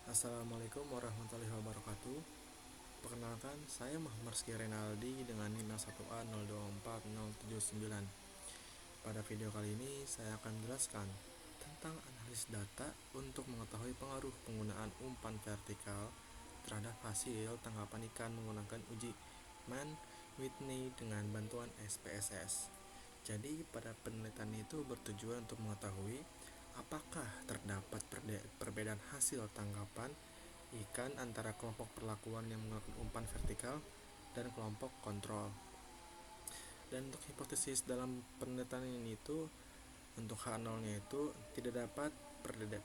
Assalamualaikum warahmatullahi wabarakatuh. Perkenalkan, saya Muhammad Rizky Renaldi dengan NIM 1A024079. Pada video kali ini, saya akan menjelaskan tentang analisis data untuk mengetahui pengaruh penggunaan umpan vertikal terhadap hasil tangkapan ikan menggunakan uji Mann-Whitney dengan bantuan SPSS. Jadi, pada penelitian itu bertujuan untuk mengetahui apakah terdapat perbedaan hasil tangkapan ikan antara kelompok perlakuan yang menggunakan umpan vertikal dan kelompok kontrol. Dan untuk hipotesis dalam penelitian ini itu, untuk H0-nya itu tidak dapat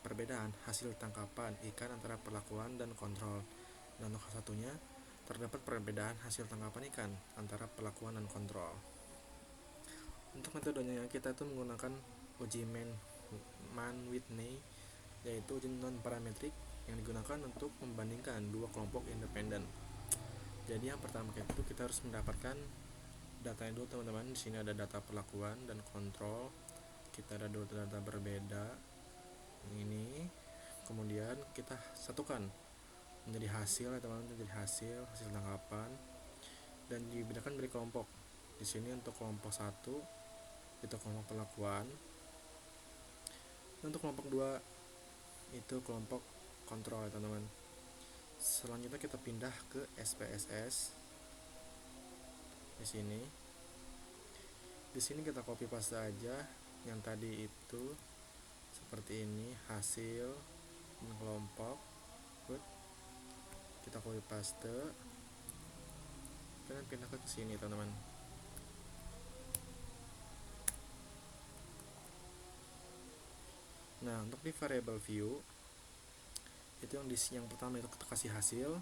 perbedaan hasil tangkapan ikan antara perlakuan dan kontrol. Dan untuk H1-nya terdapat perbedaan hasil tangkapan ikan antara perlakuan dan kontrol. Untuk metodenya kita itu menggunakan uji Mann-Whitney, yaitu uji non-parametrik yang digunakan untuk membandingkan dua kelompok independen. Jadi yang pertama itu kita harus mendapatkan datanya dulu teman-teman. Di sini ada data perlakuan dan kontrol. Kita ada dua data berbeda. Ini kemudian kita satukan menjadi hasil ya teman-teman, menjadi hasil tangkapan dan dibedakan dari kelompok. Di sini untuk kelompok 1 itu kelompok perlakuan. Untuk kelompok 2 itu kelompok kontrol ya teman-teman. Selanjutnya kita pindah ke SPSS. Di sini kita copy paste aja yang tadi itu seperti ini, hasil kelompok. Kita copy paste dan pindah ke sini teman-teman. Nah, untuk di variable view itu yang pertama itu kita kasih hasil,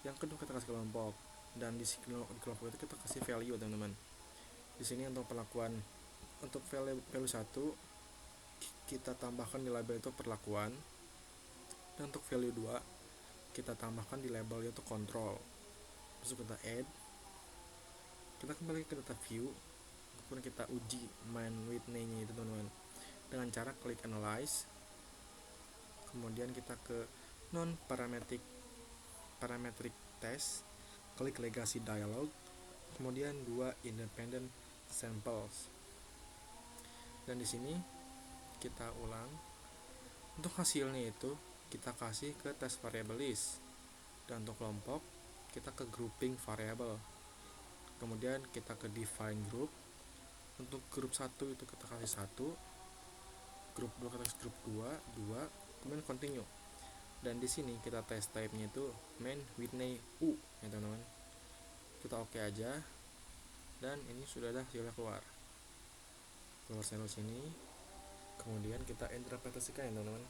yang kedua kita kasih kelompok, dan di kelompok itu kita kasih value teman-teman. Di sini untuk perlakuan, untuk value 1 kita tambahkan di label itu perlakuan, dan untuk value 2 kita tambahkan di label itu control. Terus kita add, kita kembali ke data view, kemudian kita uji Mann-Whitney nya itu teman-teman dengan cara klik analyze. Kemudian kita ke non parametric test, klik legacy dialog, kemudian 2 independent samples. Dan di sini kita ulang. Untuk hasilnya itu kita kasih ke test variable list, dan untuk kelompok kita ke grouping variable. Kemudian kita ke define group. Untuk grup 1 itu kita kasih 1, grup 2 kita kasih grup 2, kemudian continue. Dan di sini kita test type-nya itu Mann-Whitney U ya teman-teman. Kita oke aja, dan ini sudah ada hasilnya keluar sini. Kemudian kita interpretasikan ya teman-teman.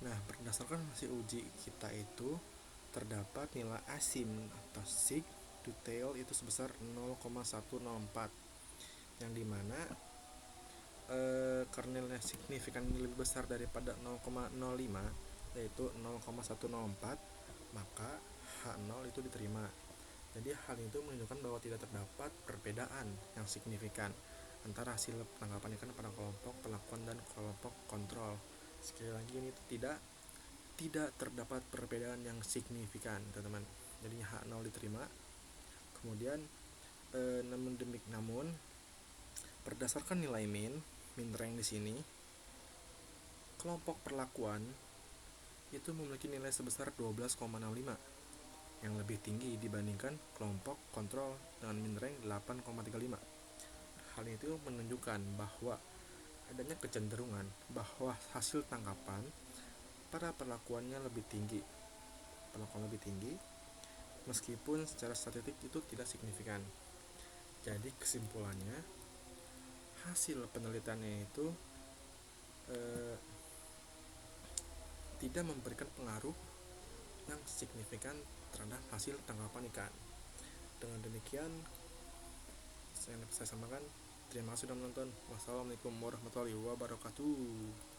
Nah, berdasarkan hasil uji kita itu terdapat nilai asim atau sig detail itu sebesar 0,104, yang dimana karena nilai signifikan lebih besar daripada 0,05 yaitu 0,104, maka H0 itu diterima. Jadi hal itu menunjukkan bahwa tidak terdapat perbedaan yang signifikan antara hasil tangkapan ikan pada kelompok perlakuan dan kelompok kontrol. Sekali lagi, ini tidak terdapat perbedaan yang signifikan teman-teman. Jadi H0 diterima. Kemudian namun berdasarkan nilai min rank di sini, kelompok perlakuan itu memiliki nilai sebesar 12,65 yang lebih tinggi dibandingkan kelompok kontrol dengan min rank 8,35. Hal itu menunjukkan bahwa adanya kecenderungan bahwa hasil tangkapan pada perlakuan lebih tinggi meskipun secara statistik itu tidak signifikan. Jadi kesimpulannya, hasil penelitiannya itu tidak memberikan pengaruh yang signifikan terhadap hasil tangkapan ikan. Dengan demikian saya sampaikan. Terima kasih sudah menonton. Wassalamualaikum warahmatullahi wabarakatuh.